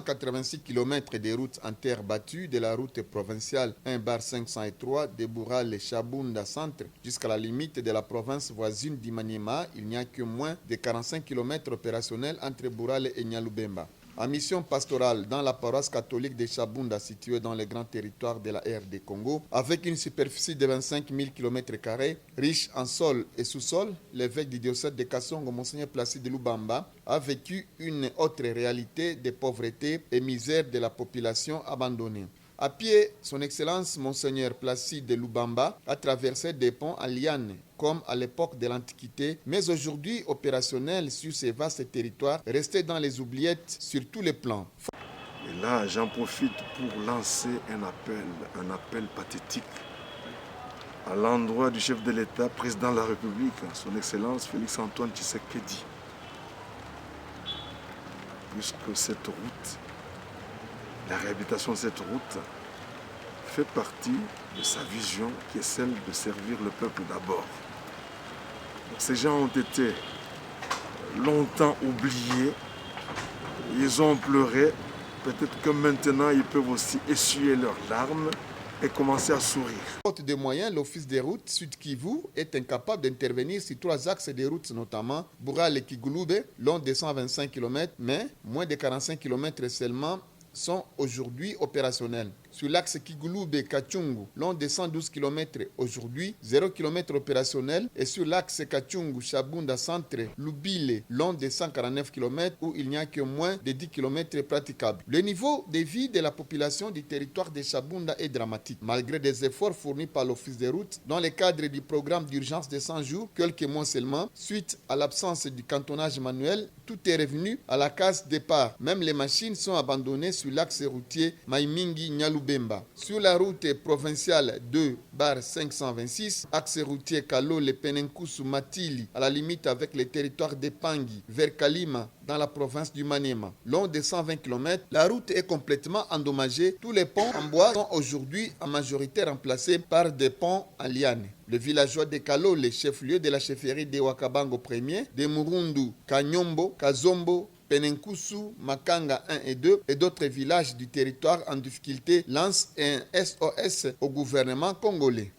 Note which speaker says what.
Speaker 1: 286 km de routes en terre battue de la route provinciale 1/503 de Bourale-Chabunda Centre jusqu'à la limite de la province voisine d'Imaniema. Il n'y a que moins de 45 km opérationnels entre Bourale et Nyalubemba. En mission pastorale dans la paroisse catholique de Chabunda, située dans le grand territoire de la RD Congo, avec une superficie de 25 000 km², riche en sol et sous-sol, l'évêque du diocèse de Kassongo, Monseigneur Placide Lubamba, a vécu une autre réalité de pauvreté et misère de la population abandonnée. À pied, son Excellence Monseigneur Placide Lubamba a traversé des ponts en liane, comme à l'époque de l'Antiquité, mais aujourd'hui opérationnel sur ces vastes territoires, restés dans les oubliettes sur tous les plans.
Speaker 2: Et là, j'en profite pour lancer un appel pathétique à l'endroit du chef de l'État, président de la République, son Excellence Félix-Antoine Tshisekedi. Puisque cette route, la réhabilitation de cette route fait partie de sa vision qui est celle de servir le peuple d'abord. Ces gens ont été longtemps oubliés, ils ont pleuré, peut-être que maintenant ils peuvent aussi essuyer leurs larmes et commencer à sourire.
Speaker 1: Faute de moyens, l'Office des routes Sud Kivu est incapable d'intervenir sur 3 axes de routes, notamment Bourale et Kigulube, long de 125 km, mais moins de 45 km seulement sont aujourd'hui opérationnels. Sur l'axe Kigulube-Kachungu, long de 112 km aujourd'hui, 0 km opérationnel. Et sur l'axe Kachungu-Chabunda Centre, Lubile, long de 149 km, où il n'y a que moins de 10 km praticables. Le niveau de vie de la population du territoire de Chabunda est dramatique. Malgré des efforts fournis par l'Office des routes, dans le cadre du programme d'urgence de 100 jours, quelques mois seulement, suite à l'absence du cantonnage manuel, tout est revenu à la case départ. Même les machines sont abandonnées sur l'axe routier Maimingi-Nyalubemba. Sur la route provinciale 2/526, axe routier Kalole-Penenkusu-Matili, à la limite avec les territoires de Pangi, vers Kalima, dans la province du Maniema. Long de 120 km, la route est complètement endommagée. Tous les ponts en bois sont aujourd'hui en majorité remplacés par des ponts en liane. Le villageois de Kalole, chef-lieu de la chefferie de Wakabango 1er, de Murundu, Kanyombo, Kazombo, Penenkusu, Makanga 1 et 2 et d'autres villages du territoire en difficulté lancent un SOS au gouvernement congolais.